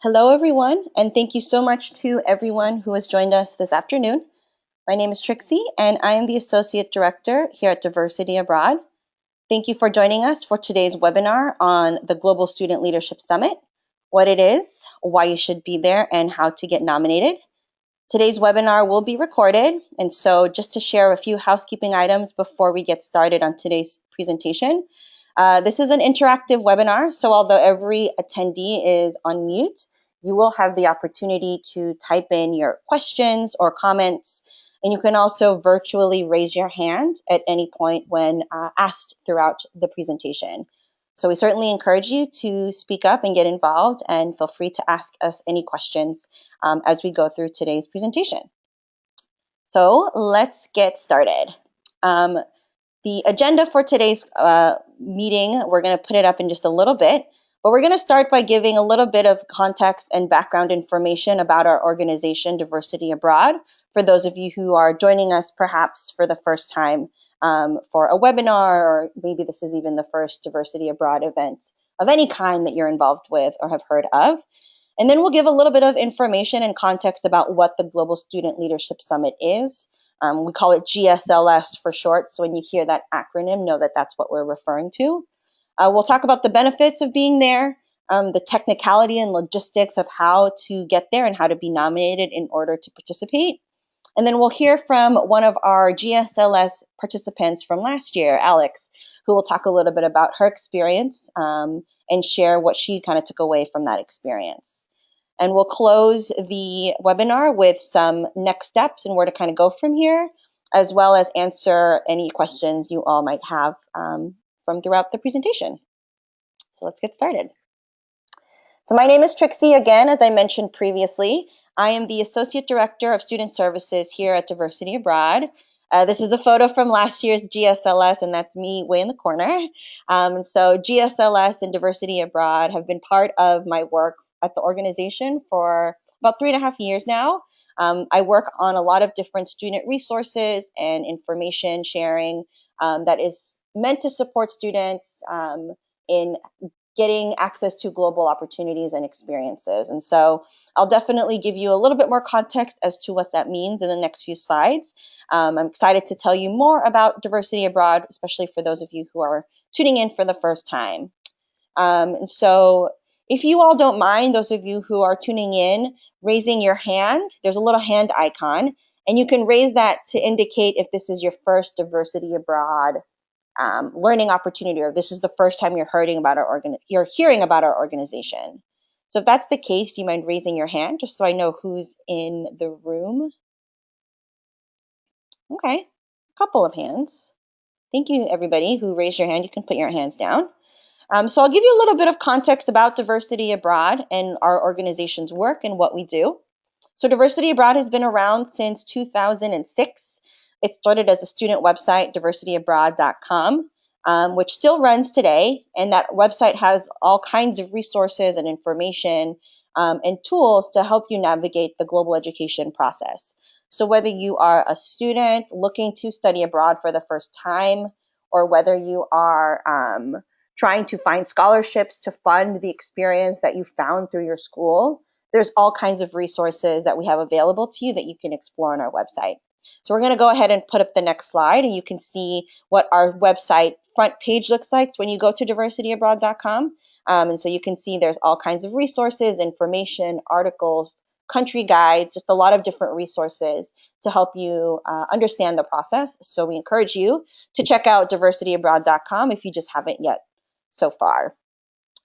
Hello, everyone, and thank you so much to everyone who has joined us this afternoon. My name is Trixie, and I am the Associate Director here at Diversity Abroad. Thank you for joining us for today's webinar on the Global Student Leadership Summit, what it is, why you should be there, and how to get nominated. Today's webinar will be recorded, and so just to share a few housekeeping items before we get started on today's presentation. This is an interactive webinar, so although every attendee is on mute, you will have the opportunity to type in your questions or comments, and you can also virtually raise your hand at any point when asked throughout the presentation. So we certainly encourage you to speak up and get involved, and feel free to ask us any questions as we go through today's presentation. So let's get started. The agenda for today's meeting, we're going to put it up in just a little bit, but we're going to start by giving a little bit of context and background information about our organization, Diversity Abroad, for those of you who are joining us perhaps for the first time for a webinar, or maybe this is even the first Diversity Abroad event of any kind that you're involved with or have heard of. And then we'll give a little bit of information and context about what the Global Student Leadership Summit is. We call it GSLS for short, so when you hear that acronym, know that that's what we're referring to. We'll talk about the benefits of being there, the technicality and logistics of how to get there and how to be nominated in order to participate. And then we'll hear from one of our GSLS participants from last year, Alex, who will talk a little bit about her experience and share what she kind of took away from that experience. And we'll close the webinar with some next steps and where to kind of go from here, as well as answer any questions you all might have from throughout the presentation. So let's get started. So my name is Trixie again, as I mentioned previously. I am the Associate Director of Student Services here at Diversity Abroad. This is a photo from last year's GSLS, and that's me way in the corner. So GSLS and Diversity Abroad have been part of my work at the organization for about 3.5 years now. I work on a lot of different student resources and information sharing that is meant to support students in getting access to global opportunities and experiences. And so I'll definitely give you a little bit more context as to what that means in the next few slides. I'm excited to tell you more about Diversity Abroad, especially for those of you who are tuning in for the first time. And so if you all don't mind, those of you who are tuning in, raising your hand, there's a little hand icon, and you can raise that to indicate if this is your first Diversity Abroad learning opportunity, or this is the first time you're hearing about our organization. So if that's the case, do you mind raising your hand just so I know who's in the room? Okay, a couple of hands. Thank you, everybody who raised your hand. You can put your hands down. So I'll give you a little bit of context about Diversity Abroad and our organization's work and what we do. So Diversity Abroad has been around since 2006. It started as a student website, diversityabroad.com, which still runs today. And that website has all kinds of resources and information and tools to help you navigate the global education process. So whether you are a student looking to study abroad for the first time, or whether you are trying to find scholarships to fund the experience that you found through your school, there's all kinds of resources that we have available to you that you can explore on our website. So we're going to go ahead and put up the next slide, and you can see what our website front page looks like when you go to diversityabroad.com. And so you can see there's all kinds of resources, information, articles, country guides, just a lot of different resources to help you understand the process. So we encourage you to check out diversityabroad.com if you just haven't yet so far.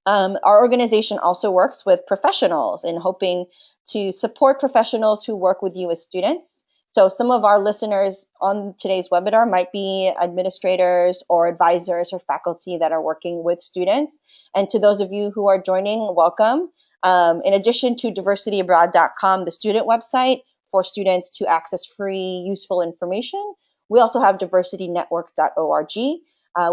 Our organization also works with professionals in hoping to support professionals who work with you as students. So some of our listeners on today's webinar might be administrators or advisors or faculty that are working with students. And to those of you who are joining, welcome. In addition to diversityabroad.com, the student website for students to access free, useful information, we also have diversitynetwork.org,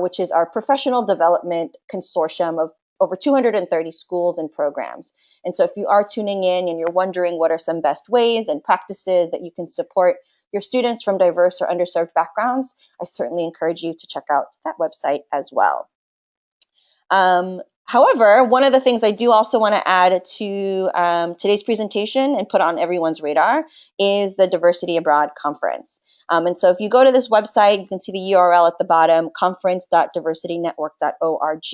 which is our professional development consortium of over 230 schools and programs. And so if you are tuning in and you're wondering what are some best ways and practices that you can support your students from diverse or underserved backgrounds, I certainly encourage you to check out that website as well. However, one of the things I do also want to add to today's presentation and put on everyone's radar is the Diversity Abroad Conference. And so if you go to this website, you can see the URL at the bottom, conference.diversitynetwork.org.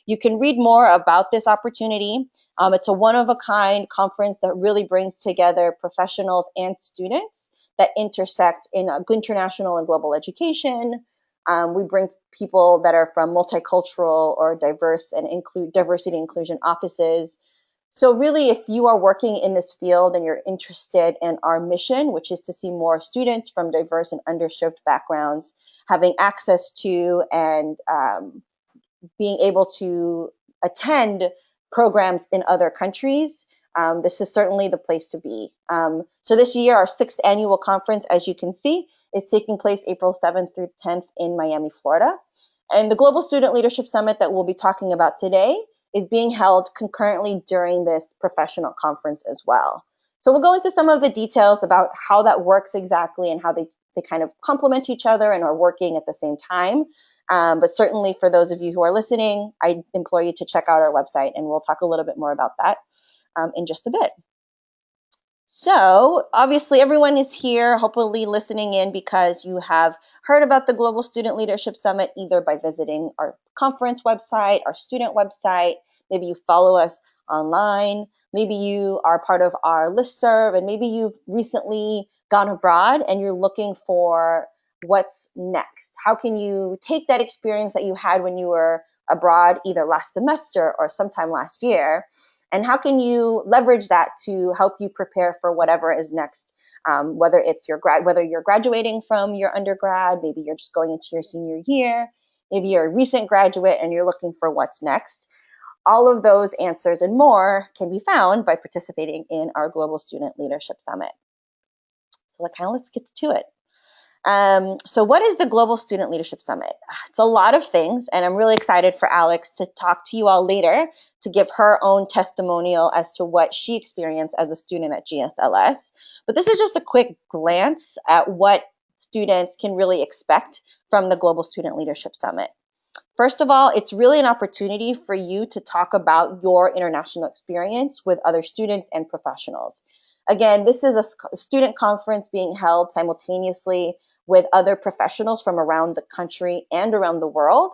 You can read more about this opportunity. It's a one-of-a-kind conference that really brings together professionals and students that intersect in international and global education. We bring people that are from multicultural or diverse and diversity inclusion offices. So really, if you are working in this field and you're interested in our mission, which is to see more students from diverse and underserved backgrounds having access to and being able to attend programs in other countries, this is certainly the place to be. So this year, our 6th annual conference, as you can see, is taking place April 7th through 10th in Miami, Florida. And the Global Student Leadership Summit that we'll be talking about today is being held concurrently during this professional conference as well. So we'll go into some of the details about how that works exactly and how they kind of complement each other and are working at the same time. But certainly for those of you who are listening, I implore you to check out our website, and we'll talk a little bit more about that in just a bit. So obviously everyone is here, hopefully listening in because you have heard about the Global Student Leadership Summit either by visiting our conference website, our student website, maybe you follow us online, maybe you are part of our listserv, and maybe you've recently gone abroad and you're looking for what's next. How can you take that experience that you had when you were abroad either last semester or sometime last year, and how can you leverage that to help you prepare for whatever is next? Whether it's whether you're graduating from your undergrad, maybe you're just going into your senior year, maybe you're a recent graduate and you're looking for what's next. All of those answers and more can be found by participating in our Global Student Leadership Summit. So let's get to it. So what is the Global Student Leadership Summit? It's a lot of things, and I'm really excited for Alex to talk to you all later to give her own testimonial as to what she experienced as a student at GSLS. But this is just a quick glance at what students can really expect from the Global Student Leadership Summit. First of all, it's really an opportunity for you to talk about your international experience with other students and professionals. Again, this is a student conference being held simultaneously with other professionals from around the country and around the world.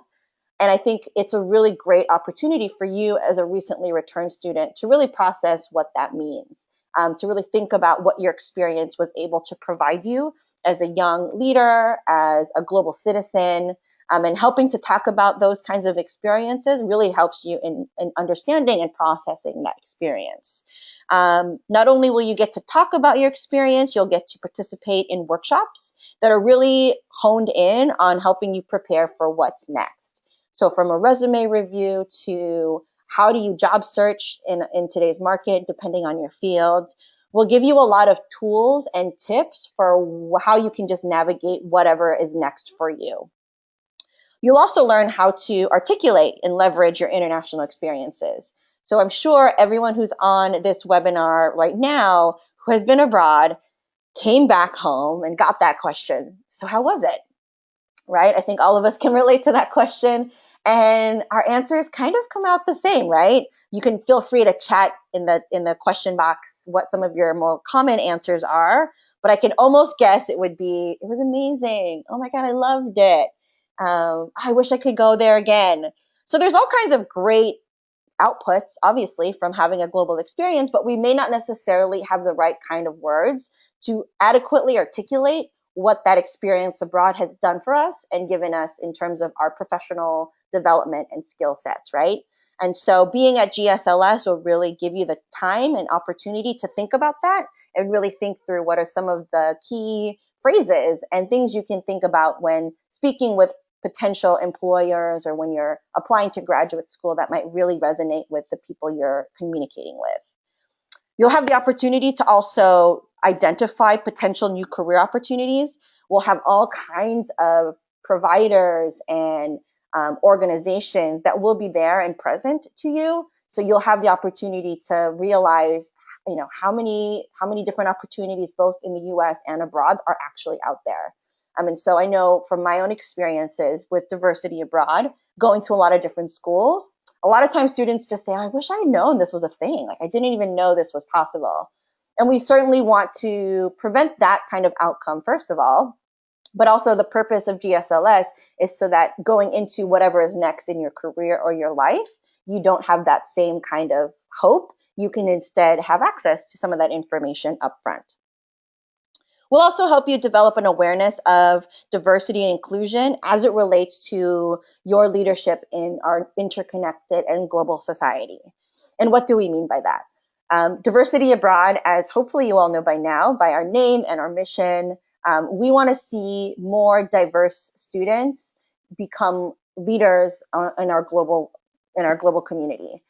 And I think it's a really great opportunity for you as a recently returned student to really process what that means, to really think about what your experience was able to provide you as a young leader, as a global citizen, and helping to talk about those kinds of experiences really helps you in understanding and processing that experience. Not only will you get to talk about your experience, you'll get to participate in workshops that are really honed in on helping you prepare for what's next. So from a resume review to how do you job search in today's market, depending on your field, we'll give you a lot of tools and tips for how you can just navigate whatever is next for you. You'll also learn how to articulate and leverage your international experiences. So I'm sure everyone who's on this webinar right now who has been abroad came back home and got that question. So how was it? Right? I think all of us can relate to that question. And our answers kind of come out the same, right? You can feel free to chat in the question box what some of your more common answers are. But I can almost guess it would be, it was amazing. Oh my God, I loved it. I wish I could go there again. So there's all kinds of great outputs, obviously, from having a global experience, but we may not necessarily have the right kind of words to adequately articulate what that experience abroad has done for us and given us in terms of our professional development and skill sets, right? And so being at GSLS will really give you the time and opportunity to think about that and really think through what are some of the key phrases and things you can think about when speaking with potential employers or when you're applying to graduate school that might really resonate with the people you're communicating with. You'll have the opportunity to also identify potential new career opportunities. We'll have all kinds of providers and organizations that will be there and present to you. So you'll have the opportunity to realize, how many different opportunities both in the US and abroad are actually out there. And so I know from my own experiences with diversity abroad, going to a lot of different schools, A lot of times students just say, I wish I had known this was a thing. Like, I didn't even know this was possible. And we certainly want to prevent that kind of outcome, first of all. But also the purpose of GSLS is so that going into whatever is next in your career or your life, you don't have that same kind of hope. You can instead have access to some of that information up front. We'll also help you develop an awareness of diversity and inclusion as it relates to your leadership in our interconnected and global society. And what do we mean by that? Diversity abroad, as hopefully you all know by now, by our name and our mission, we want to see more diverse students become leaders in our global community.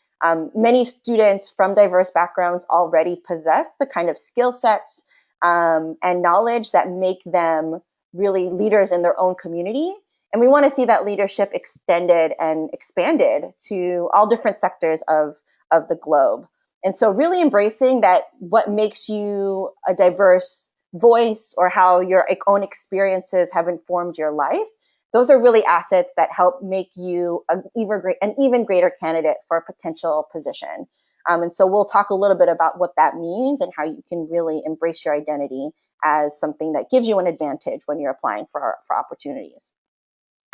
Many students from diverse backgrounds already possess the kind of skill sets and knowledge that make them really leaders in their own community. And we want to see that leadership extended and expanded to all different sectors of the globe. And so really embracing that what makes you a diverse voice or how your own experiences have informed your life, those are really assets that help make you an even greater candidate for a potential position. And so we'll talk a little bit about what that means and how you can really embrace your identity as something that gives you an advantage when you're applying for opportunities.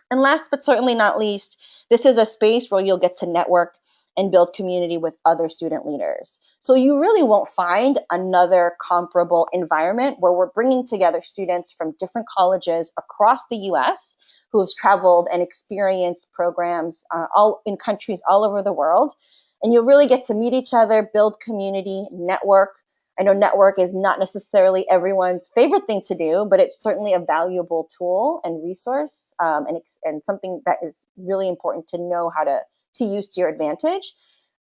And last but certainly not least, this is a space where you'll get to network and build community with other student leaders. So you really won't find another comparable environment where we're bringing together students from different colleges across the US who have traveled and experienced programs all in countries all over the world. And you'll really get to meet each other, build community, network. I know network is not necessarily everyone's favorite thing to do, but it's certainly a valuable tool and resource, and something that is really important to know how to use to your advantage.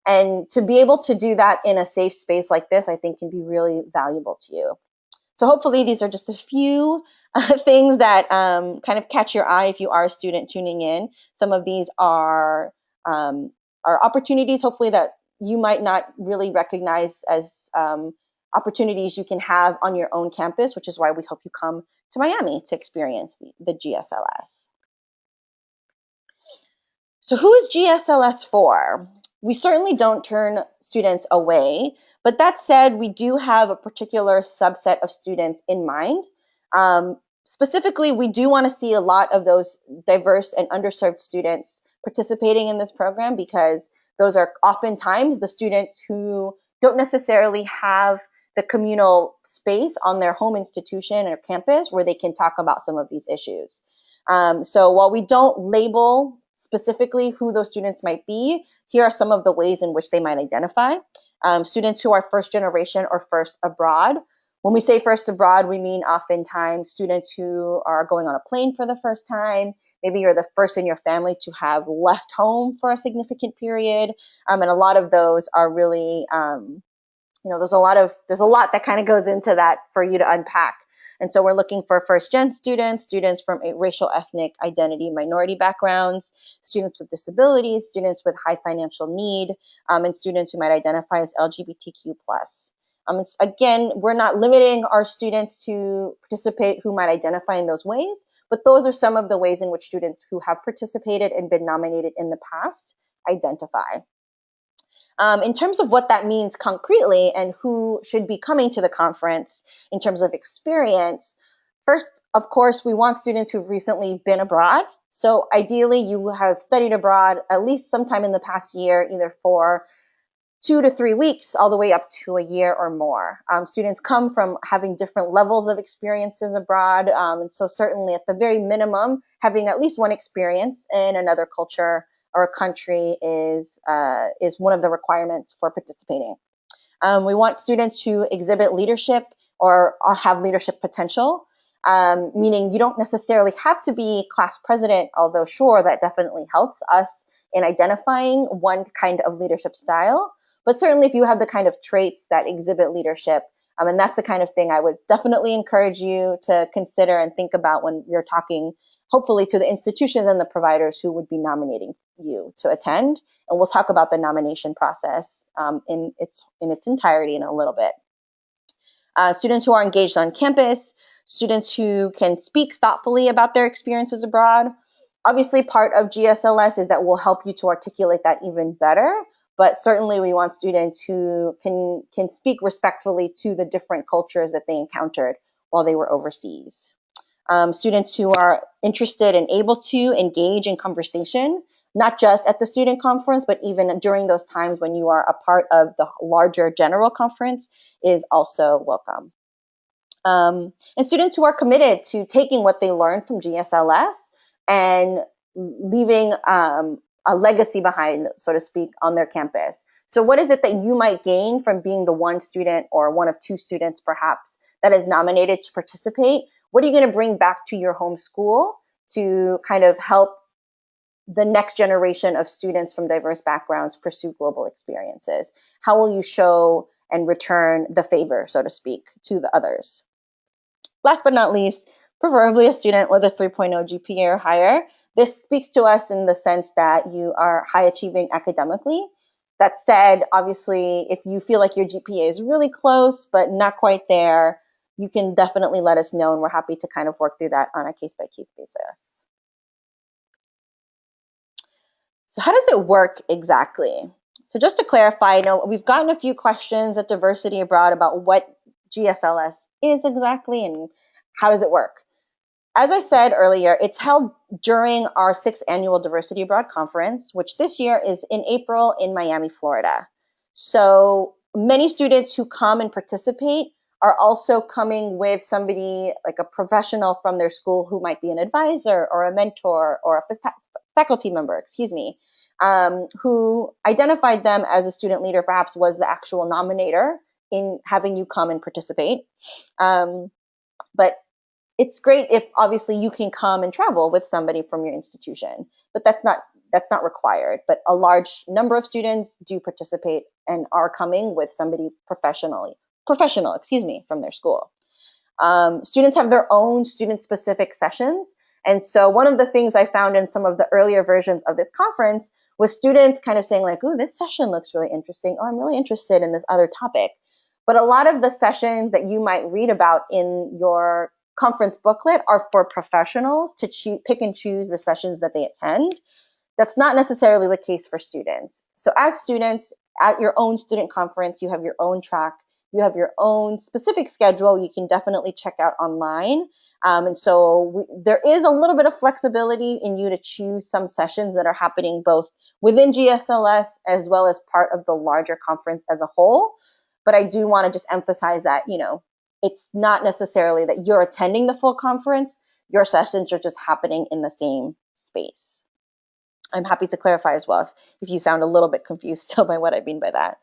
And to be able to do that in a safe space like this, I think can be really valuable to you. So hopefully these are just a few things that kind of catch your eye if you are a student tuning in. Some of these are opportunities, hopefully, that you might not really recognize as opportunities you can have on your own campus, which is why we hope you come to Miami to experience the GSLS. So who is GSLS for? We certainly don't turn students away, but that said, we do have a particular subset of students in mind. Specifically, we do want to see a lot of those diverse and underserved students participating in this program, because those are oftentimes the students who don't necessarily have the communal space on their home institution or campus where they can talk about some of these issues. So while we don't label specifically who those students might be, here are some of the ways in which they might identify. Students who are first generation or first abroad. When we say first abroad, we mean oftentimes students who are going on a plane for the first time. Maybe you're the first in your family to have left home for a significant period. And a lot of those are really, there's a lot that kind of goes into that for you to unpack. And so we're looking for first-gen students, students from racial, ethnic, identity, minority backgrounds, students with disabilities, students with high financial need, and students who might identify as LGBTQ+. Again, we're not limiting our students to participate who might identify in those ways, but those are some of the ways in which students who have participated and been nominated in the past identify. In terms of what that means concretely and who should be coming to the conference in terms of experience, first, of course, we want students who've recently been abroad. So ideally, you have studied abroad at least sometime in the past year, either for 2 to 3 weeks, all the way up to a year or more. Students come from having different levels of experiences abroad. And so certainly at the very minimum, having at least one experience in another culture or a country is one of the requirements for participating. We want students who exhibit leadership or have leadership potential, meaning you don't necessarily have to be class president, although sure, that definitely helps us in identifying one kind of leadership style. But certainly if you have the kind of traits that exhibit leadership, and that's the kind of thing I would definitely encourage you to consider and think about when you're talking, hopefully, to the institutions and the providers who would be nominating you to attend. And we'll talk about the nomination process in its entirety in a little bit. Students who are engaged on campus, students who can speak thoughtfully about their experiences abroad, Obviously, part of GSLS is that we'll help you to articulate that even better, but certainly we want students who can speak respectfully to the different cultures that they encountered while they were overseas. Students who are interested and able to engage in conversation, not just at the student conference, but even during those times when you are a part of the larger general conference, is also welcome. And students who are committed to taking what they learned from GSLS and leaving a legacy behind, so to speak, on their campus. So what is it that you might gain from being the one student or one of two students perhaps that is nominated to participate? What are you going to bring back to your home school to kind of help the next generation of students from diverse backgrounds pursue global experiences? How will you show and return the favor, so to speak, to the others? Last but not least, preferably a student with a 3.0 GPA or higher. This speaks to us in the sense that you are high achieving academically. That said, obviously, if you feel like your GPA is really close but not quite there, you can definitely let us know, and we're happy to kind of work through that on a case-by-case basis. So how does it work exactly? So just to clarify, we've gotten a few questions at Diversity Abroad about what GSLS is exactly and how does it work. As I said earlier, it's held during our 6th annual Diversity Abroad conference, which this year is in April in Miami, Florida. So many students who come and participate are also coming with somebody like a professional from their school who might be an advisor or a mentor or a faculty member, who identified them as a student leader, perhaps was the actual nominator in having you come and participate. But it's great if obviously you can come and travel with somebody from your institution, but that's not required. But a large number of students do participate and are coming with somebody professional, from their school. Students have their own student-specific sessions. And so one of the things I found in some of the earlier versions of this conference was students kind of saying like, oh, this session looks really interesting. Oh, I'm really interested in this other topic. But a lot of the sessions that you might read about in your conference booklet are for professionals to pick and choose the sessions that they attend. That's not necessarily the case for students. So as students at your own student conference, you have your own track, you have your own specific schedule you can definitely check out online. And so there is a little bit of flexibility in you to choose some sessions that are happening both within GSLS as well as part of the larger conference as a whole. But I do want to just emphasize that, it's not necessarily that you're attending the full conference. Your sessions are just happening in the same space. I'm happy to clarify as well if you sound a little bit confused still by what I mean by that.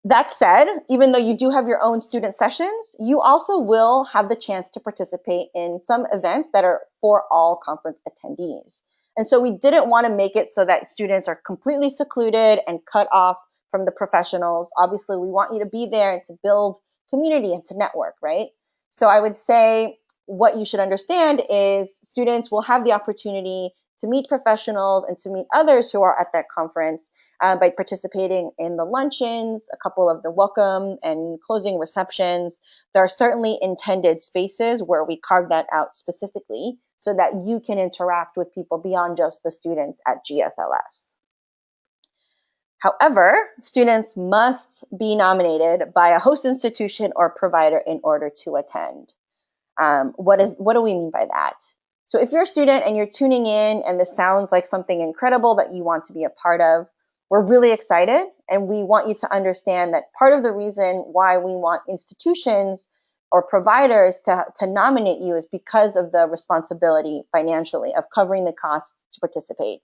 That said, even though you do have your own student sessions, you also will have the chance to participate in some events that are for all conference attendees. And so we didn't want to make it so that students are completely secluded and cut off from the professionals. Obviously, we want you to be there and to build community and to network, right? So I would say what you should understand is students will have the opportunity to meet professionals and to meet others who are at that conference by participating in the luncheons, a couple of the welcome and closing receptions. There are certainly intended spaces where we carve that out specifically so that you can interact with people beyond just the students at GSLS. However, students must be nominated by a host institution or provider in order to attend. What do we mean by that? So if you're a student and you're tuning in and this sounds like something incredible that you want to be a part of, we're really excited and we want you to understand that part of the reason why we want institutions or providers to nominate you is because of the responsibility financially of covering the costs to participate.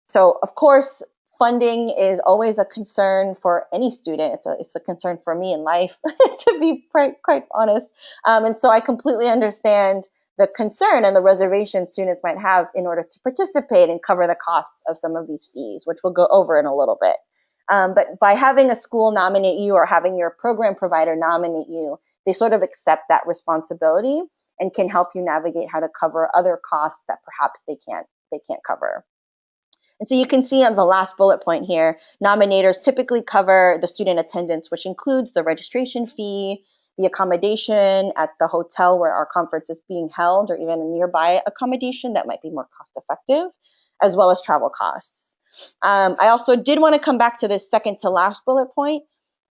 So of course, funding is always a concern for any student. It's a concern for me in life, to be quite honest. And so I completely understand the concern and the reservation students might have in order to participate and cover the costs of some of these fees, which we'll go over in a little bit. But by having a school nominate you or having your program provider nominate you, they sort of accept that responsibility and can help you navigate how to cover other costs that perhaps they can't cover. And so you can see on the last bullet point here, nominators typically cover the student attendance, which includes the registration fee, the accommodation at the hotel where our conference is being held, or even a nearby accommodation that might be more cost effective, as well as travel costs. I also did want to come back to this second to last bullet point.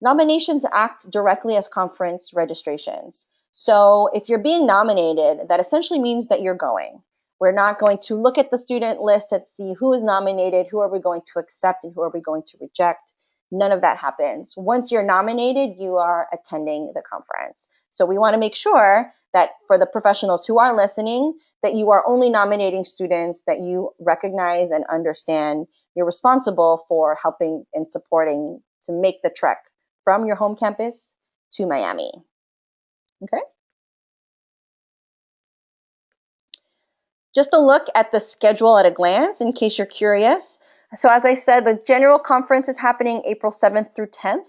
Nominations act directly as conference registrations. So if you're being nominated, that essentially means that you're going. We're not going to look at the student list and see who is nominated, who are we going to accept, and who are we going to reject. None of that happens. Once you're nominated, you are attending the conference. So we want to make sure that for the professionals who are listening, that you are only nominating students that you recognize and understand you're responsible for helping and supporting to make the trek from your home campus to Miami. Okay. Just a look at the schedule at a glance in case you're curious. So as I said, the general conference is happening April 7th through 10th.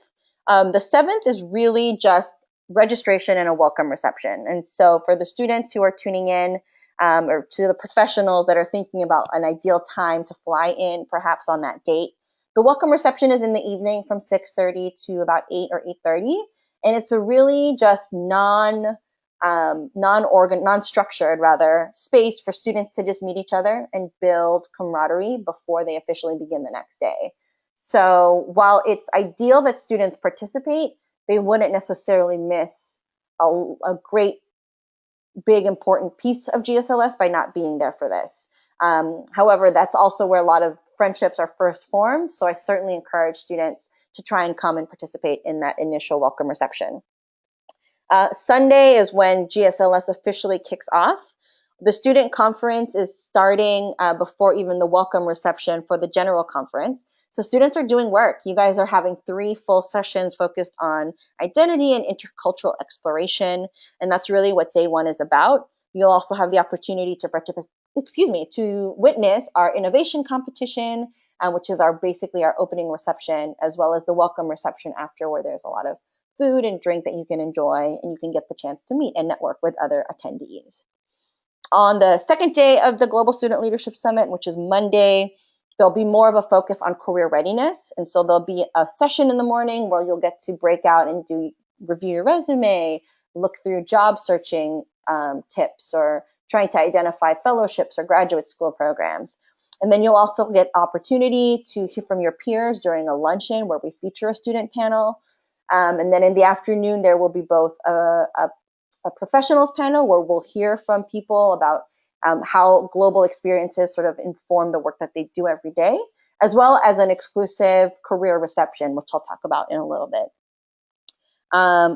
The 7th is really just registration and a welcome reception. And so for the students who are tuning in, or to the professionals that are thinking about an ideal time to fly in, perhaps on that date, the welcome reception is in the evening from 6:30 to about 8 or 8:30. And it's a really just non-structured space for students to just meet each other and build camaraderie before they officially begin the next day. So while it's ideal that students participate, they wouldn't necessarily miss a great, big, important piece of GSLS by not being there for this. However, that's also where a lot of friendships are first formed. So I certainly encourage students to try and come and participate in that initial welcome reception. Sunday is when GSLS officially kicks off. The student conference is starting before even the welcome reception for the general conference. So students are doing work. You guys are having 3 full sessions focused on identity and intercultural exploration, and that's really what day 1 is about. You'll also have the opportunity to witness our innovation competition, which is basically our opening reception, as well as the welcome reception after, where there's a lot of food and drink that you can enjoy, and you can get the chance to meet and network with other attendees. On the second day of the Global Student Leadership Summit, which is Monday, there'll be more of a focus on career readiness. And so there'll be a session in the morning where you'll get to break out and review your resume, look through job searching tips, or trying to identify fellowships or graduate school programs. And then you'll also get opportunity to hear from your peers during a luncheon where we feature a student panel. And then in the afternoon, there will be both a professionals panel where we'll hear from people about how global experiences sort of inform the work that they do every day, as well as an exclusive career reception, which I'll talk about in a little bit.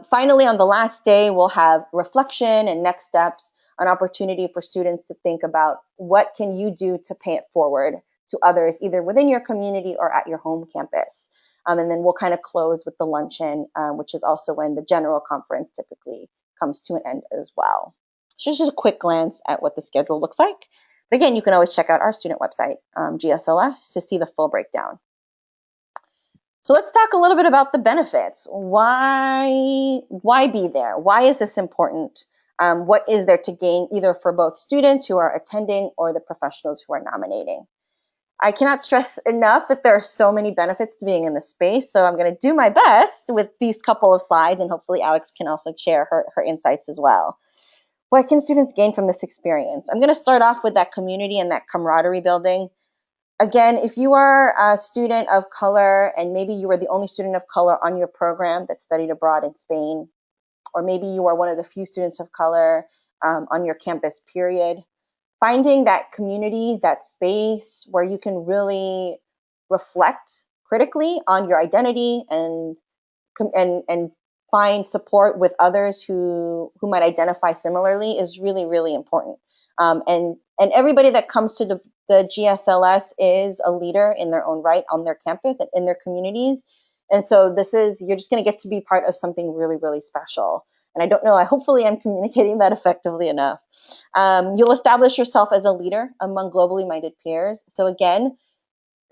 Finally, on the last day, we'll have reflection and next steps, an opportunity for students to think about what can you do to pay it forward to others, either within your community or at your home campus. And then we'll kind of close with the luncheon, which is also when the general conference typically comes to an end as well. So just a quick glance at what the schedule looks like. But again, you can always check out our student website, GSLS, to see the full breakdown. So let's talk a little bit about the benefits. Why be there? Why is this important? What is there to gain either for both students who are attending or the professionals who are nominating? I cannot stress enough that there are so many benefits to being in this space. So I'm going to do my best with these couple of slides, and hopefully Alex can also share her insights as well. What can students gain from this experience? I'm going to start off with that community and that camaraderie building. Again, if you are a student of color and maybe you were the only student of color on your program that studied abroad in Spain, or maybe you are one of the few students of color on your campus, period, finding that community, that space where you can really reflect critically on your identity and find support with others who might identify similarly is really, really important. And everybody that comes to the GSLS is a leader in their own right on their campus and in their communities. And so you're just going to get to be part of something really, really special. And I don't know, hopefully I'm communicating that effectively enough. You'll establish yourself as a leader among globally minded peers. So again,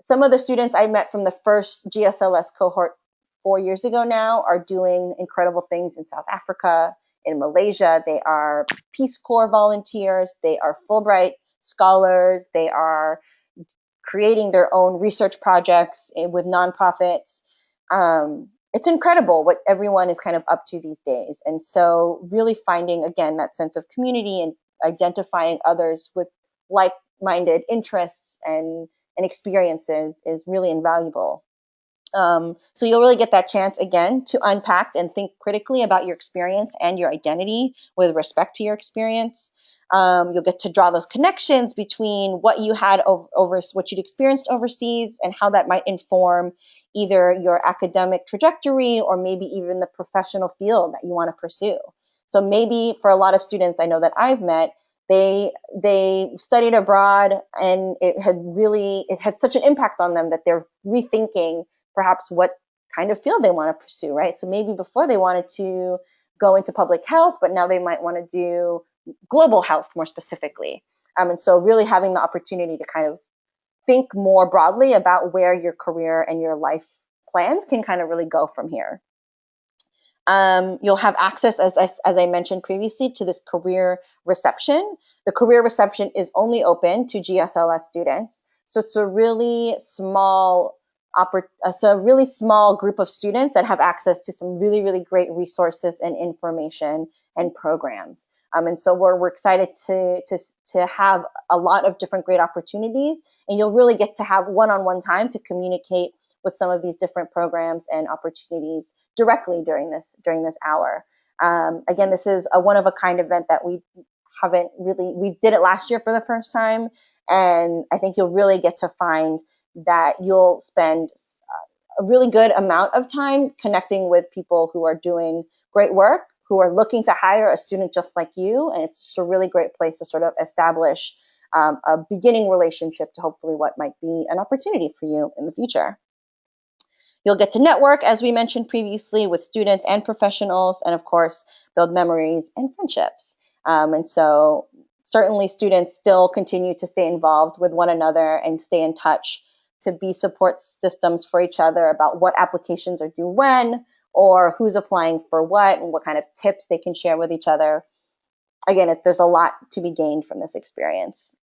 some of the students I met from the first GSLS cohort 4 years ago now are doing incredible things in South Africa, in Malaysia. They are Peace Corps volunteers. They are Fulbright scholars. They are creating their own research projects with nonprofits. it's incredible what everyone is kind of up to these days. And so really finding, again, that sense of community and identifying others with like-minded interests and experiences is really invaluable. So you'll really get that chance again to unpack and think critically about your experience and your identity with respect to your experience. You'll get to draw those connections between what you had over what you'd experienced overseas and how that might inform either your academic trajectory or maybe even the professional field that you want to pursue. So maybe for a lot of students I know that I've met, they studied abroad and it had such an impact on them that they're rethinking perhaps what kind of field they want to pursue, right? So maybe before they wanted to go into public health, but now they might want to do global health more specifically. And so really having the opportunity to kind of think more broadly about where your career and your life plans can kind of really go from here. You'll have access, as I mentioned previously, to this career reception. The career reception is only open to GSLS students. So it's a really small group of students that have access to some really, really great resources and information and programs. And so we're excited to have a lot of different great opportunities, and you'll really get to have one-on-one time to communicate with some of these different programs and opportunities directly during this hour. Again, this is a one-of-a-kind event that we did it last year for the first time, and I think you'll really get to find that you'll spend a really good amount of time connecting with people who are doing great work, who are looking to hire a student just like you, and it's just a really great place to sort of establish a beginning relationship to hopefully what might be an opportunity for you in the future. You'll get to network, as we mentioned previously, with students and professionals, and of course, build memories and friendships. And so certainly students still continue to stay involved with one another and stay in touch to be support systems for each other about what applications are due when, or who's applying for what, and what kind of tips they can share with each other. Again, there's a lot to be gained from this experience.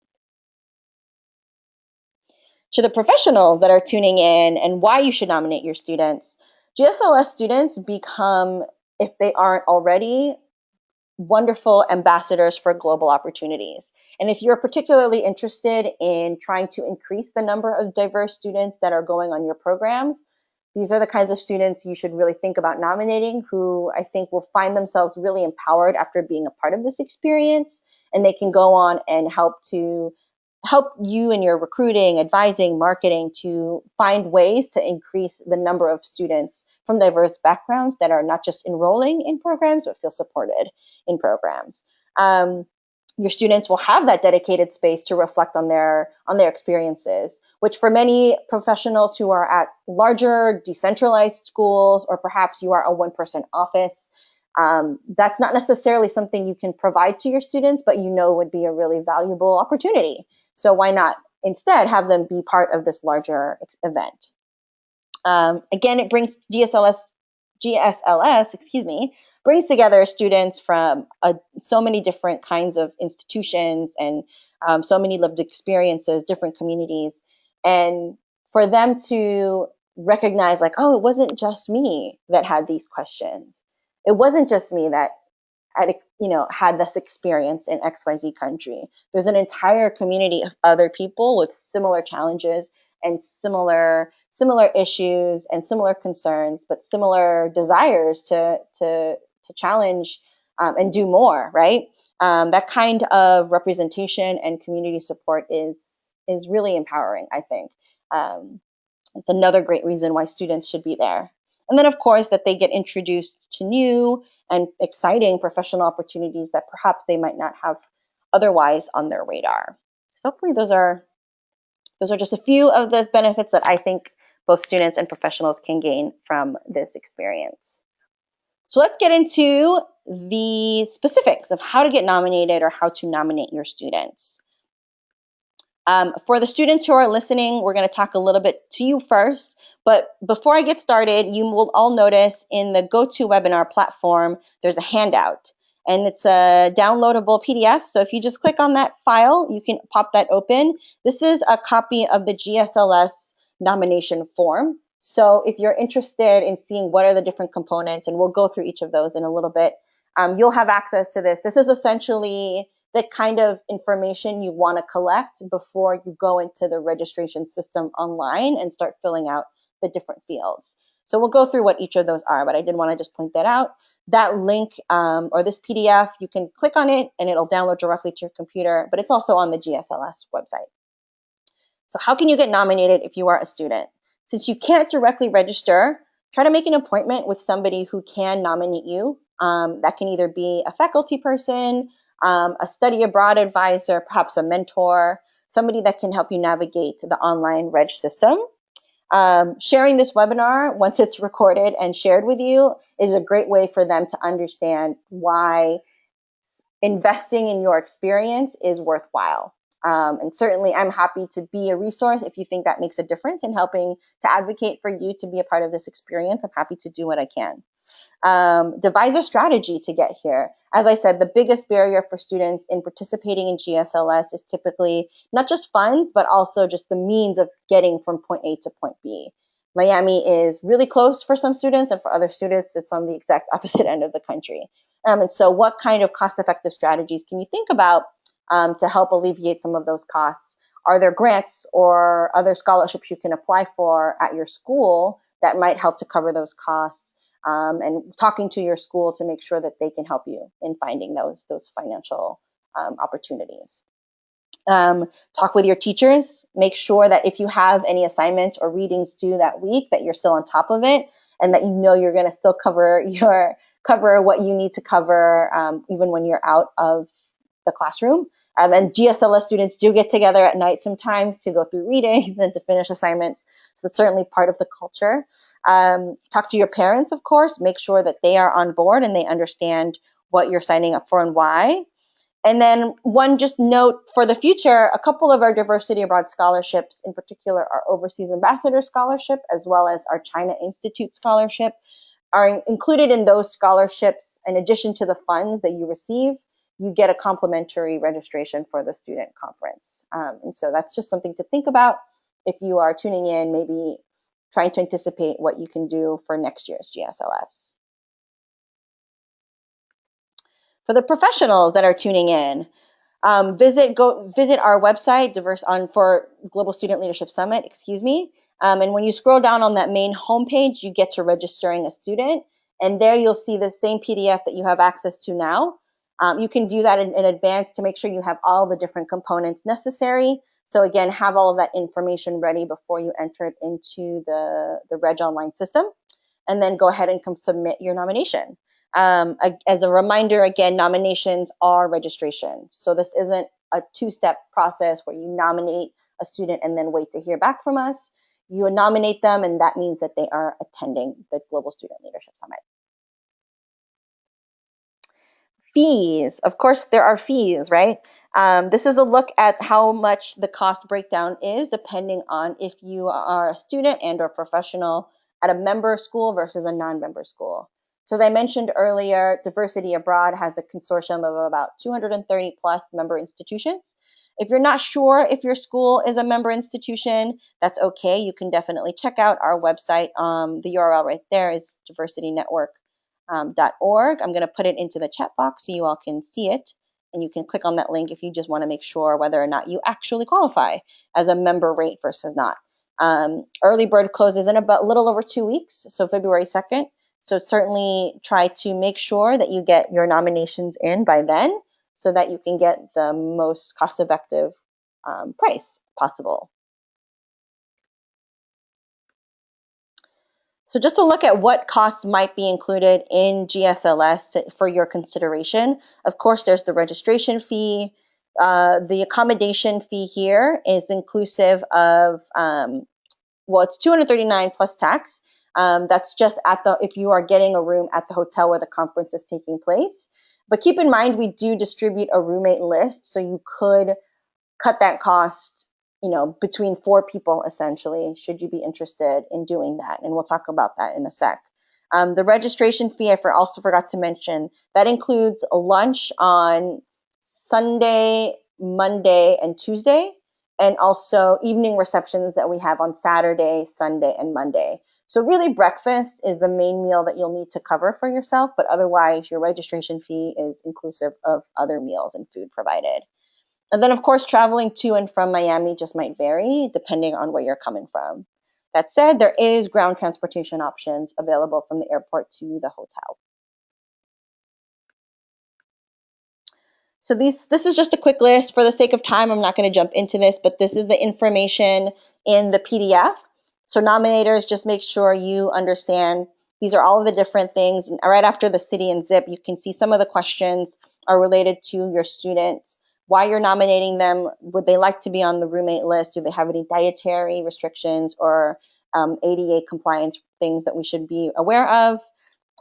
To the professionals that are tuning in and why you should nominate your students, GSLS students become, if they aren't already, wonderful ambassadors for global opportunities. And if you're particularly interested in trying to increase the number of diverse students that are going on your programs, these are the kinds of students you should really think about nominating, who I think will find themselves really empowered after being a part of this experience, and they can go on and help you in your recruiting, advising, marketing to find ways to increase the number of students from diverse backgrounds that are not just enrolling in programs, but feel supported in programs. Your students will have that dedicated space to reflect on their experiences, which for many professionals who are at larger decentralized schools, or perhaps you are a one-person office, that's not necessarily something you can provide to your students, but would be a really valuable opportunity. So why not instead have them be part of this larger event? Again, it brings GSLS, brings together students from so many different kinds of institutions and so many lived experiences, different communities. And for them to recognize like, oh, it wasn't just me that had these questions. It wasn't just me that had this experience in XYZ country. There's an entire community of other people with similar challenges and similar issues and similar concerns, but similar desires to challenge and do more, right? That kind of representation and community support is really empowering, I think. It's another great reason why students should be there. And then, of course, that they get introduced to new and exciting professional opportunities that perhaps they might not have otherwise on their radar. So hopefully those are just a few of the benefits that I think both students and professionals can gain from this experience. So let's get into the specifics of how to get nominated or how to nominate your students. For the students who are listening, we're going to talk a little bit to you first. But before I get started, you will all notice in the GoToWebinar platform, there's a handout. And it's a downloadable PDF. So if you just click on that file, you can pop that open. This is a copy of the GSLS nomination form. So if you're interested in seeing what are the different components, and we'll go through each of those in a little bit, you'll have access to this. This is essentially the kind of information you want to collect before you go into the registration system online and start filling out the different fields. So we'll go through what each of those are, but I did want to just point that out. That link or this PDF, you can click on it and it'll download directly to your computer, but it's also on the GSLS website. So how can you get nominated if you are a student? Since you can't directly register, try to make an appointment with somebody who can nominate you. That can either be a faculty person, a study abroad advisor, perhaps a mentor, somebody that can help you navigate the online reg system. Sharing this webinar, once it's recorded and shared with you, is a great way for them to understand why investing in your experience is worthwhile. And certainly I'm happy to be a resource if you think that makes a difference in helping to advocate for you to be a part of this experience. I'm happy to do what I can. Devise a strategy to get here. As I said, the biggest barrier for students in participating in GSLS is typically not just funds, but also just the means of getting from point A to point B. Miami is really close for some students, and for other students, it's on the exact opposite end of the country. And so what kind of cost-effective strategies can you think about to help alleviate some of those costs? Are there grants or other scholarships you can apply for at your school that might help to cover those costs? And talking to your school to make sure that they can help you in finding those financial opportunities. Talk with your teachers. Make sure that if you have any assignments or readings due that week, that you're still on top of it, and that you know you're going to still cover what you need to cover even when you're out of the classroom. And GSLS students do get together at night sometimes to go through readings and to finish assignments. So it's certainly part of the culture. Talk to your parents, of course. Make sure that they are on board and they understand what you're signing up for and why. And then one just note for the future, a couple of our Diversity Abroad scholarships in particular, our Overseas Ambassador Scholarship, as well as our China Institute Scholarship, are included in those scholarships. In addition to the funds that you receive, you get a complimentary registration for the student conference. And so that's just something to think about if you are tuning in, maybe trying to anticipate what you can do for next year's GSLS. For the professionals that are tuning in, visit our website for Global Student Leadership Summit, and when you scroll down on that main homepage, you get to registering a student, and there you'll see the same PDF that you have access to now. You can view that in advance to make sure you have all the different components necessary. So again, have all of that information ready before you enter it into the Reg Online system, and then go ahead and submit your nomination. As a reminder, again, nominations are registration. So this isn't a two-step process where you nominate a student and then wait to hear back from us. You nominate them, and that means that they are attending the Global Student Leadership Summit. Fees. Of course, there are fees, right? This is a look at how much the cost breakdown is depending on if you are a student and or professional at a member school versus a non-member school. So as I mentioned earlier, Diversity Abroad has a consortium of about 230 plus member institutions. If you're not sure if your school is a member institution, that's okay. You can definitely check out our website. The URL right there is diversitynetwork.org. I'm going to put it into the chat box so you all can see it. And you can click on that link if you just want to make sure whether or not you actually qualify as a member rate versus not. Early bird closes in about a little over 2 weeks, so February 2nd. So certainly try to make sure that you get your nominations in by then so that you can get the most cost-effective price possible. So just to look at what costs might be included in GSLS for your consideration. Of course, there's the registration fee. The accommodation fee here is inclusive of, it's $239 plus tax. That's just if you are getting a room at the hotel where the conference is taking place. But keep in mind, we do distribute a roommate list, so you could cut that cost, between 4 people essentially, should you be interested in doing that. And we'll talk about that in a sec. The registration fee, I also forgot to mention, that includes a lunch on Sunday, Monday, and Tuesday, and also evening receptions that we have on Saturday, Sunday, and Monday. So really breakfast is the main meal that you'll need to cover for yourself, but otherwise your registration fee is inclusive of other meals and food provided. And then of course, traveling to and from Miami just might vary depending on where you're coming from. That said, there is ground transportation options available from the airport to the hotel. So this is just a quick list. For the sake of time, I'm not going to jump into this, but this is the information in the PDF. So nominators, just make sure you understand these are all of the different things. And right after the city and zip, you can see some of the questions are related to your students, why you're nominating them, would they like to be on the roommate list, do they have any dietary restrictions or ADA compliance things that we should be aware of,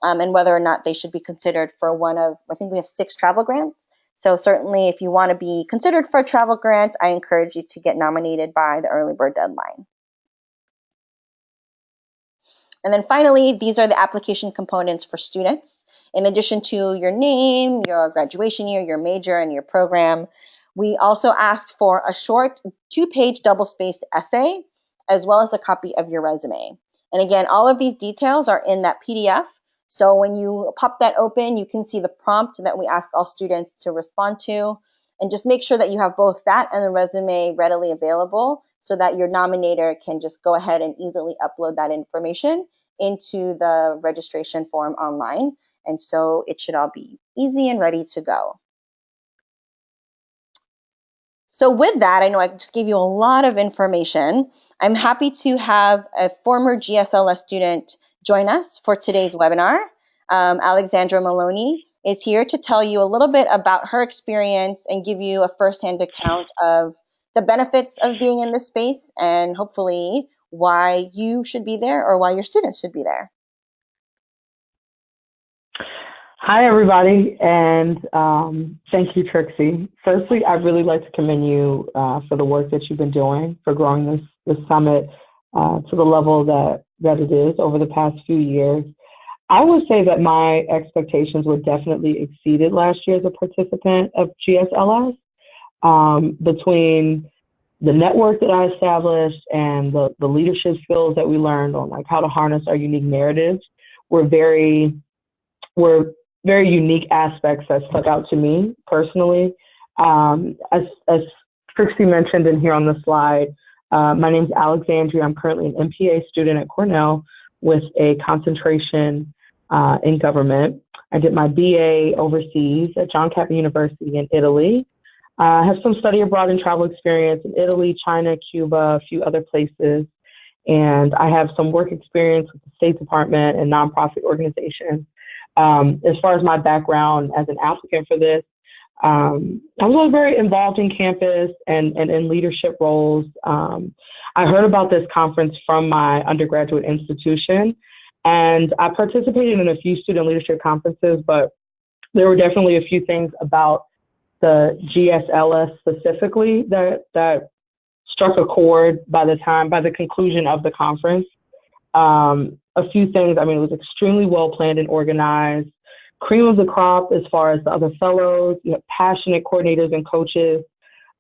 and whether or not they should be considered for one of, I think we have 6 travel grants. So certainly if you want to be considered for a travel grant, I encourage you to get nominated by the early bird deadline. And then finally, these are the application components for students. In addition to your name, your graduation year, your major, and your program, we also ask for a short 2-page double-spaced essay, as well as a copy of your resume. And again, all of these details are in that PDF. So when you pop that open, you can see the prompt that we ask all students to respond to. And just make sure that you have both that and the resume readily available so that your nominator can just go ahead and easily upload that information into the registration form online. And so it should all be easy and ready to go. So with that, I know I just gave you a lot of information. I'm happy to have a former GSLS student join us for today's webinar. Alexandra Maloney is here to tell you a little bit about her experience and give you a firsthand account of the benefits of being in this space and hopefully why you should be there or why your students should be there. Hi, everybody, and thank you, Trixie. Firstly, I'd really like to commend you for the work that you've been doing for growing this summit to the level that it is over the past few years. I would say that my expectations were definitely exceeded last year as a participant of GSLS. Between the network that I established and the leadership skills that we learned on like how to harness our unique narratives were very unique aspects that stuck out to me personally. As Trixie mentioned in here on the slide, my name's Alexandria. I'm currently an MPA student at Cornell with a concentration in government. I did my BA overseas at John Capital University in Italy. I have some study abroad and travel experience in Italy, China, Cuba, a few other places. And I have some work experience with the State Department and nonprofit organizations. As far as my background as an applicant for this, I was very involved in campus and in leadership roles. I heard about this conference from my undergraduate institution, and I participated in a few student leadership conferences, but there were definitely a few things about the GSLS specifically that struck a chord by the conclusion of the conference. A few things, I mean, it was extremely well planned and organized, cream of the crop as far as the other fellows, you know, passionate coordinators and coaches,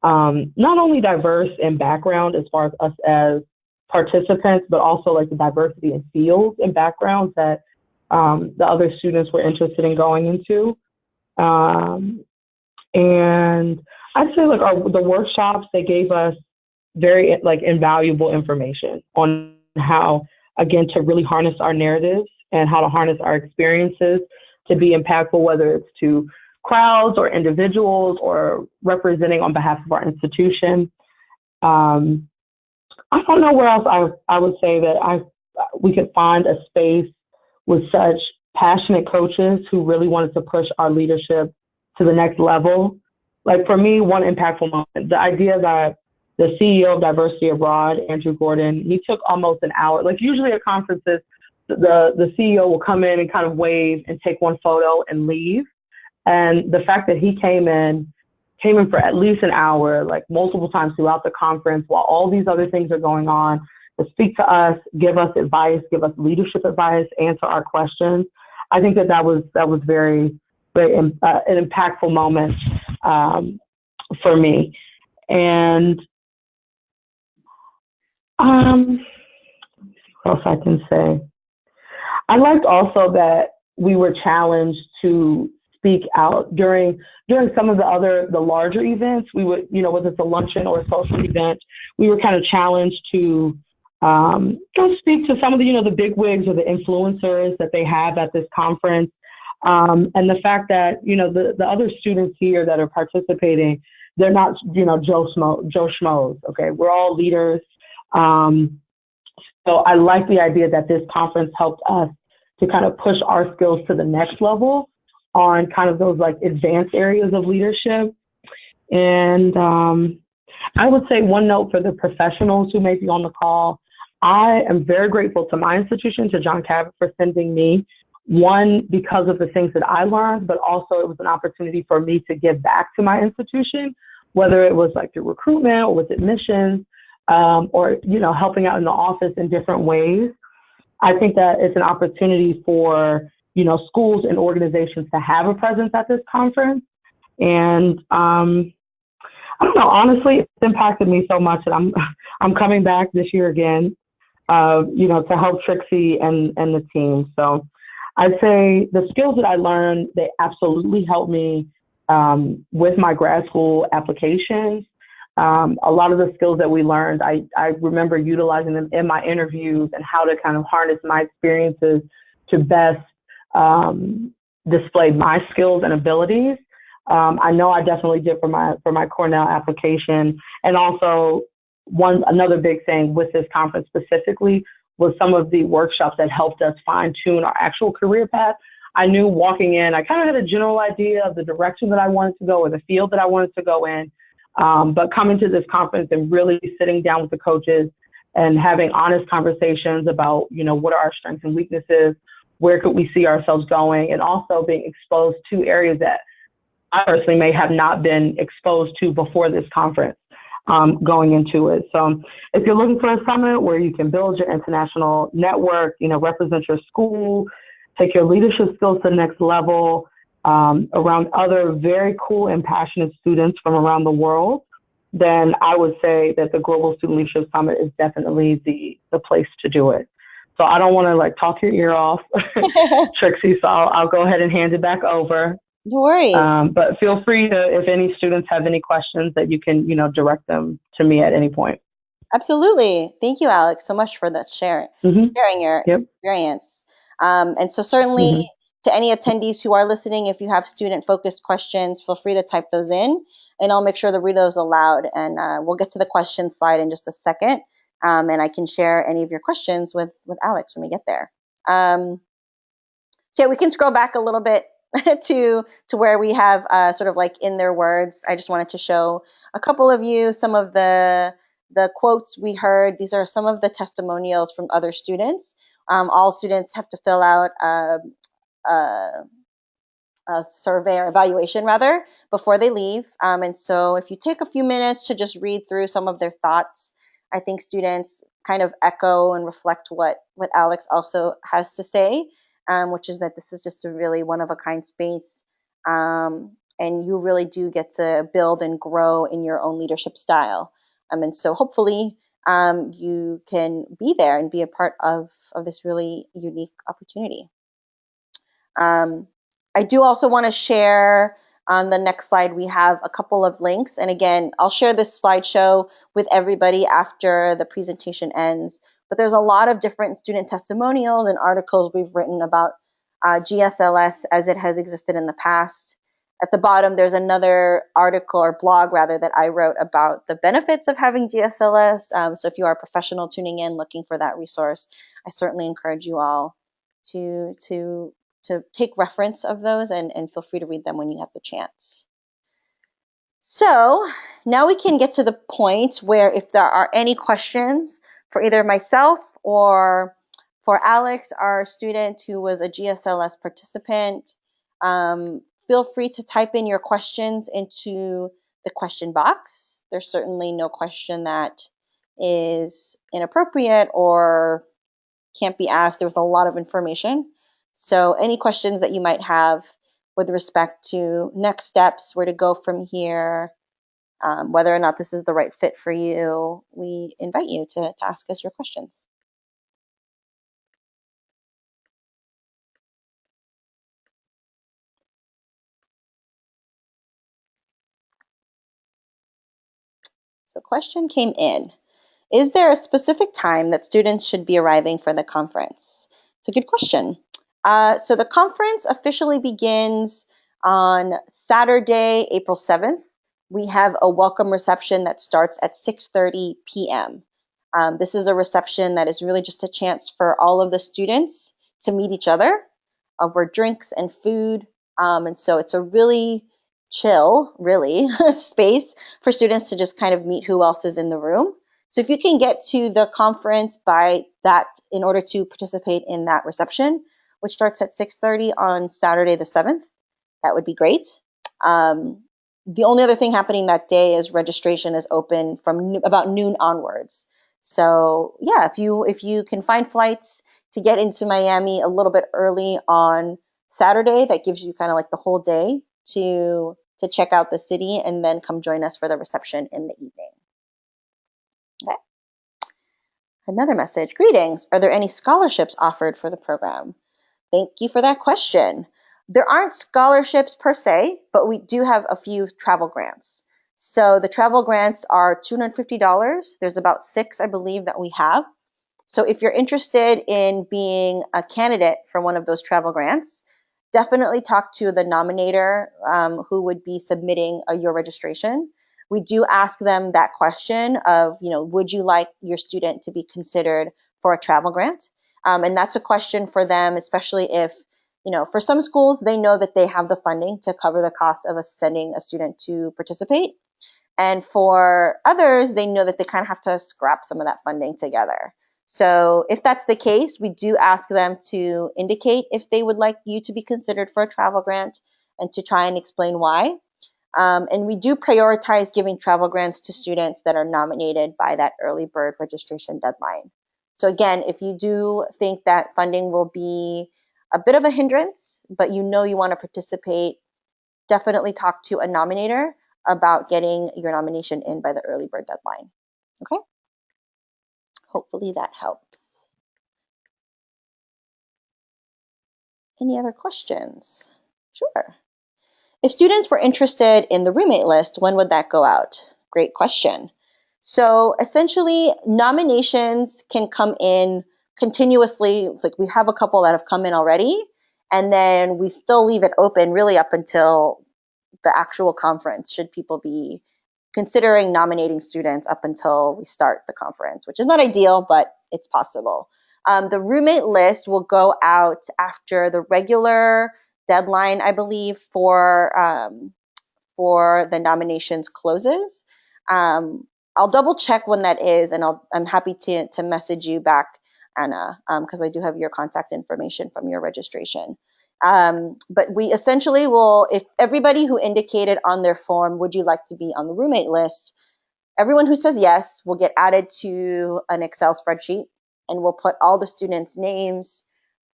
not only diverse in background as far as us as participants, but also like the diversity in fields and backgrounds that the other students were interested in going into. And I'd say like the workshops, they gave us very like invaluable information on how, again, to really harness our narratives and how to harness our experiences to be impactful, whether it's to crowds or individuals or representing on behalf of our institution. I don't know where else I would say that we could find a space with such passionate coaches who really wanted to push our leadership to the next level. Like for me, one impactful moment, the idea that the CEO of Diversity Abroad, Andrew Gordon, he took almost an hour. Like usually at conferences, the CEO will come in and kind of wave and take one photo and leave. And the fact that he came in for at least an hour, like multiple times throughout the conference, while all these other things are going on, to speak to us, give us advice, give us leadership advice, answer our questions. I think that was very, very an impactful moment for me. And Um, what else I can say? I liked also that we were challenged to speak out during some of the larger events. We would, whether it's a luncheon or a social event, we were kind of challenged to go speak to some of the big wigs or the influencers that they have at this conference. And the fact that, the other students here that are participating, they're not, Joe Schmoes. Okay. We're all leaders. So I like the idea that this conference helped us to kind of push our skills to the next level on kind of those like advanced areas of leadership. And I would say one note for the professionals who may be on the call, I am very grateful to my institution, to John Cabot, for sending me, one, because of the things that I learned, but also it was an opportunity for me to give back to my institution, whether it was like through recruitment or with admissions, or, helping out in the office in different ways. I think that it's an opportunity for, schools and organizations to have a presence at this conference. And I don't know, honestly, it's impacted me so much that I'm coming back this year again, to help Trixie and the team. So I'd say the skills that I learned, they absolutely helped me with my grad school applications. A lot of the skills that we learned, I remember utilizing them in my interviews and how to kind of harness my experiences to best display my skills and abilities. I know I definitely did for my Cornell application. And also another big thing with this conference specifically was some of the workshops that helped us fine tune our actual career path. I knew walking in, I kind of had a general idea of the direction that I wanted to go or the field that I wanted to go in. But coming to this conference and really sitting down with the coaches and having honest conversations about, what are our strengths and weaknesses, where could we see ourselves going, and also being exposed to areas that I personally may have not been exposed to before this conference, going into it. So if you're looking for a summit where you can build your international network, represent your school, take your leadership skills to the next level, around other very cool and passionate students from around the world, then I would say that the Global Student Leadership Summit is definitely the place to do it. So I don't want to talk your ear off, Trixie, so I'll go ahead and hand it back over. No worries. But feel free to, if any students have any questions, that you can, direct them to me at any point. Absolutely. Thank you, Alex, so much for that sharing your experience. And so certainly to any attendees who are listening, if you have student-focused questions, feel free to type those in, and I'll make sure to read those aloud. And we'll get to the question slide in just a second, and I can share any of your questions with Alex when we get there. So yeah, we can scroll back a little bit to where we have sort of like in their words. I just wanted to show a couple of you some of the quotes we heard. These are some of the testimonials from other students. All students have to fill out a survey or evaluation rather before they leave. And so if you take a few minutes to just read through some of their thoughts, I think students kind of echo and reflect what Alex also has to say, which is that this is just a really one-of-a-kind space, and you really do get to build and grow in your own leadership style. And so hopefully you can be there and be a part of this really unique opportunity. I do also want to share on the next slide, we have a couple of links. And again, I'll share this slideshow with everybody after the presentation ends. But there's a lot of different student testimonials and articles we've written about GSLS as it has existed in the past. At the bottom, there's another article or blog rather that I wrote about the benefits of having GSLS. So if you are a professional tuning in looking for that resource, I certainly encourage you all to take reference of those and feel free to read them when you have the chance. So now we can get to the point where if there are any questions for either myself or for Alex, our student who was a GSLS participant, feel free to type in your questions into the question box. There's certainly no question that is inappropriate or can't be asked. There was a lot of information. So any questions that you might have with respect to next steps, where to go from here, Whether or not this is the right fit for you, we invite you to ask us your questions. So a question came in. Is there a specific time that students should be arriving for the conference? It's a good question. So the conference officially begins on Saturday, April 7th. We have a welcome reception that starts at 6:30 p.m. This is a reception that is really just a chance for all of the students to meet each other over drinks and food. And so it's a really chill, really, space for students to just kind of meet who else is in the room. So if you can get to the conference by that in order to participate in that reception, which starts at 6:30 on Saturday the 7th, that would be great. The only other thing happening that day is registration is open from about noon onwards. So yeah, if you can find flights to get into Miami a little bit early on Saturday, that gives you kind of like the whole day to check out the city and then come join us for the reception in the evening. Okay. Another message. Greetings. Are there any scholarships offered for the program? Thank you for that question. There aren't scholarships per se, but we do have a few travel grants. So the travel grants are $250. There's about 6, I believe, that we have. So if you're interested in being a candidate for one of those travel grants, definitely talk to the nominator who would be submitting your registration. We do ask them that question of, would you like your student to be considered for a travel grant? And that's a question for them, especially if, for some schools, they know that they have the funding to cover the cost of sending a student to participate. And for others, they know that they kind of have to scrap some of that funding together. So if that's the case, we do ask them to indicate if they would like you to be considered for a travel grant and to try and explain why. And we do prioritize giving travel grants to students that are nominated by that early bird registration deadline. So again, if you do think that funding will be a bit of a hindrance, but you want to participate, definitely talk to a nominator about getting your nomination in by the early bird deadline. Okay? Hopefully that helps. Any other questions? Sure. If students were interested in the roommate list, when would that go out? Great question. So essentially, nominations can come in continuously. Like we have a couple that have come in already, and then we still leave it open really up until the actual conference, should people be considering nominating students up until we start the conference, which is not ideal, but it's possible. The roommate list will go out after the regular deadline, I believe, for the nominations closes. I'll double check when that is, and I'm happy to message you back, Anna, because I do have your contact information from your registration. But we essentially will, if everybody who indicated on their form, would you like to be on the roommate list, everyone who says yes will get added to an Excel spreadsheet, and we'll put all the students' names,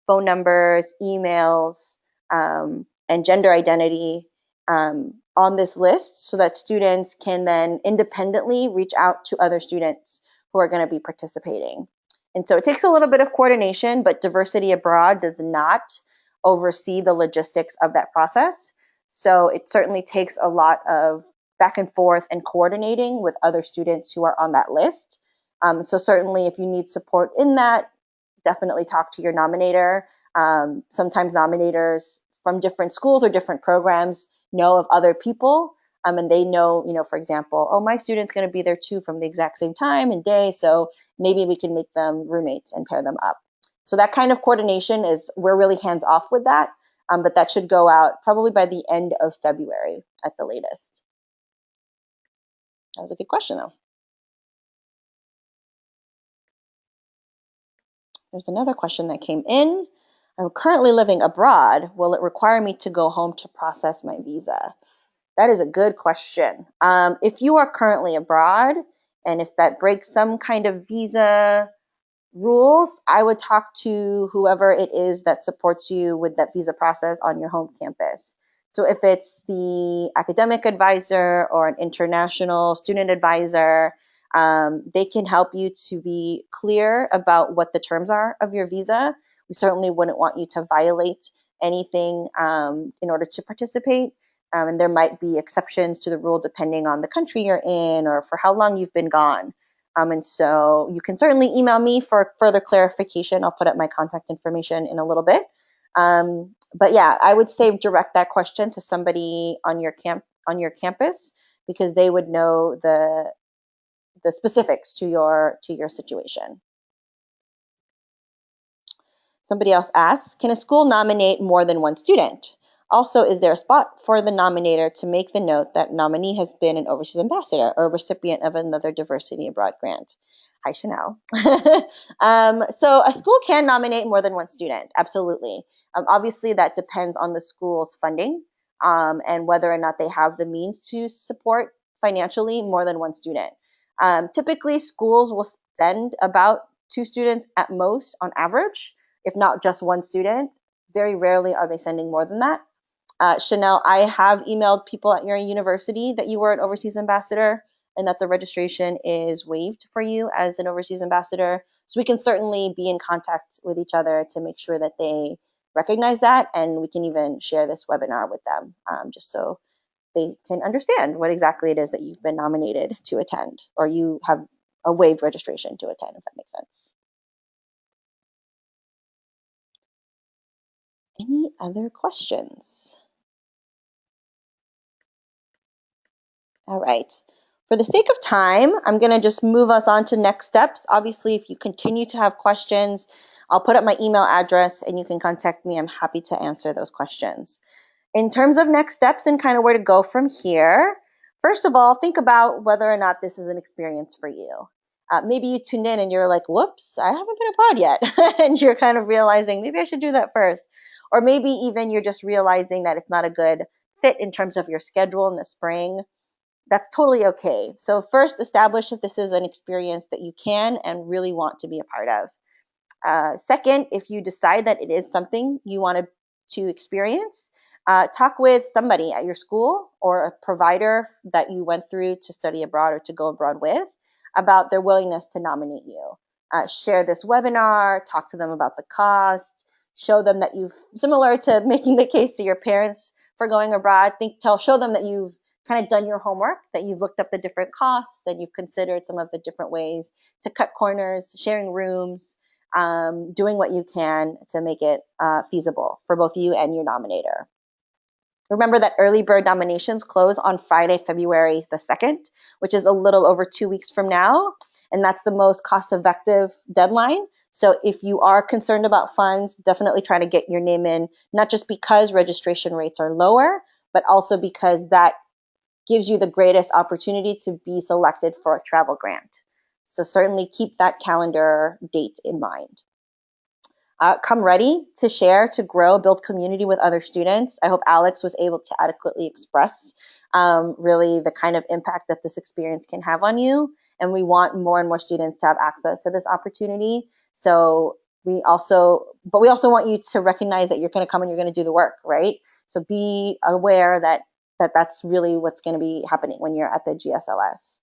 phone numbers, emails, and gender identity on this list so that students can then independently reach out to other students who are going to be participating. And so it takes a little bit of coordination, but Diversity Abroad does not oversee the logistics of that process. So it certainly takes a lot of back and forth and coordinating with other students who are on that list. So certainly if you need support in that, definitely talk to your nominator. Sometimes nominators from different schools or different programs know of other people, and they know, for example, oh, my student's going to be there too from the exact same time and day, so maybe we can make them roommates and pair them up. So that kind of coordination we're really hands off with that, but that should go out probably by the end of February at the latest. That was a good question, though. There's another question that came in. I'm currently living abroad. Will it require me to go home to process my visa? That is a good question. If you are currently abroad, and if that breaks some kind of visa rules, I would talk to whoever it is that supports you with that visa process on your home campus. So if it's the academic advisor or an international student advisor, they can help you to be clear about what the terms are of your visa. We certainly wouldn't want you to violate anything in order to participate. And there might be exceptions to the rule depending on the country you're in or for how long you've been gone. And so you can certainly email me for further clarification. I'll put up my contact information in a little bit. But yeah, I would say direct that question to somebody on your campus, because they would know the specifics to your situation. Somebody else asks, can a school nominate more than one student? Also, is there a spot for the nominator to make the note that nominee has been an overseas ambassador or recipient of another diversity abroad grant? Hi, Chanel. So a school can nominate more than one student, absolutely. Obviously, that depends on the school's funding and whether or not they have the means to support financially more than one student. Typically, schools will send about 2 students at most on average, if not just one student. Very rarely are they sending more than that. Chanel, I have emailed people at your university that you were an overseas ambassador and that the registration is waived for you as an overseas ambassador. So we can certainly be in contact with each other to make sure that they recognize that, and we can even share this webinar with them just so they can understand what exactly it is that you've been nominated to attend, or you have a waived registration to attend, if that makes sense. Any other questions? All right. For the sake of time, I'm going to just move us on to next steps. Obviously, if you continue to have questions, I'll put up my email address and you can contact me. I'm happy to answer those questions. In terms of next steps and kind of where to go from here, first of all, think about whether or not this is an experience for you. Maybe you tuned in and you're like, whoops, I haven't been abroad yet. And you're kind of realizing maybe I should do that first. Or maybe even you're just realizing that it's not a good fit in terms of your schedule in the spring. That's totally okay. So first, establish if this is an experience that you can and really want to be a part of. Second, if you decide that it is something you want to experience, talk with somebody at your school or a provider that you went through to study abroad or to go abroad with about their willingness to nominate you. Share this webinar, talk to them about the cost, show them that you've, similar to making the case to your parents for going abroad, show them that you've kind of done your homework, that you've looked up the different costs and you've considered some of the different ways to cut corners, sharing rooms, doing what you can to make it feasible for both you and your nominator. Remember that early bird nominations close on Friday, February the 2nd, which is a little over 2 weeks from now. And that's the most cost-effective deadline. So if you are concerned about funds, definitely try to get your name in, not just because registration rates are lower, but also because that gives you the greatest opportunity to be selected for a travel grant. So certainly keep that calendar date in mind. Come ready to share, to grow, build community with other students. I hope Alex was able to adequately express really the kind of impact that this experience can have on you. And we want more and more students to have access to this opportunity. So we also want you to recognize that you're going to come and you're going to do the work, right? So be aware that that's really what's going to be happening when you're at the GSLS.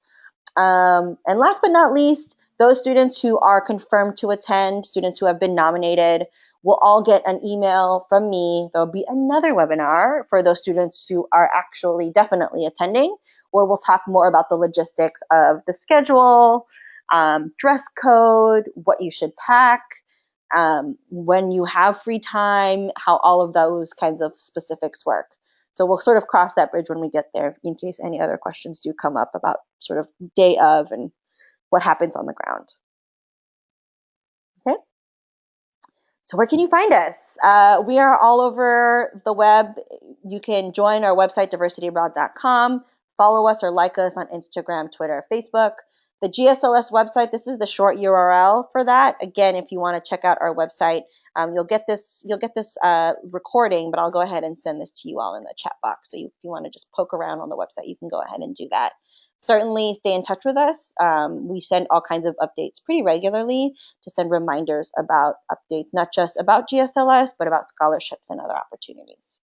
And last but not least, those students who are confirmed to attend, students who have been nominated, will all get an email from me. There'll be another webinar for those students who are actually definitely attending, where we'll talk more about the logistics of the schedule, dress code, what you should pack, when you have free time, how all of those kinds of specifics work. So we'll sort of cross that bridge when we get there in case any other questions do come up about sort of day of and what happens on the ground. Okay. So where can you find us? We are all over the web. You can join our website, diversityabroad.com. Follow us or like us on Instagram, Twitter, Facebook. The GSLS website, this is the short URL for that. Again, if you want to check out our website, you'll get this recording, but I'll go ahead and send this to you all in the chat box. So if you want to just poke around on the website, you can go ahead and do that. Certainly stay in touch with us. We send all kinds of updates pretty regularly to send reminders about updates, not just about GSLS, but about scholarships and other opportunities.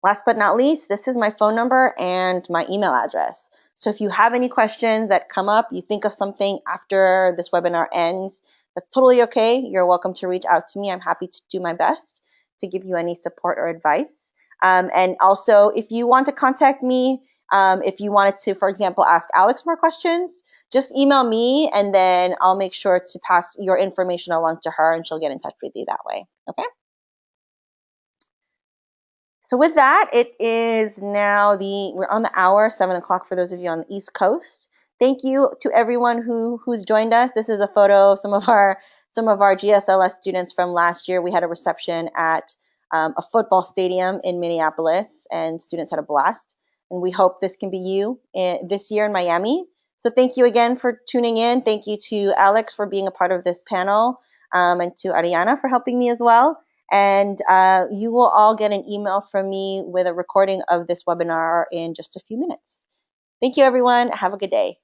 Last but not least, this is my phone number and my email address. So if you have any questions that come up, you think of something after this webinar ends, that's totally okay. You're welcome to reach out to me. I'm happy to do my best to give you any support or advice. And also, if you want to contact me, if you wanted to, for example, ask Alex more questions, just email me and then I'll make sure to pass your information along to her and she'll get in touch with you that way. Okay? So with that, it is now we're on the hour, 7 o'clock for those of you on the East Coast. Thank you to everyone who's joined us. This is a photo of some of our GSLS students from last year. We had a reception at a football stadium in Minneapolis, and students had a blast. And we hope this can be you this year in Miami. So thank you again for tuning in. Thank you to Alex for being a part of this panel, and to Ariana for helping me as well. And you will all get an email from me with a recording of this webinar in just a few minutes. Thank you, everyone. Have a good day.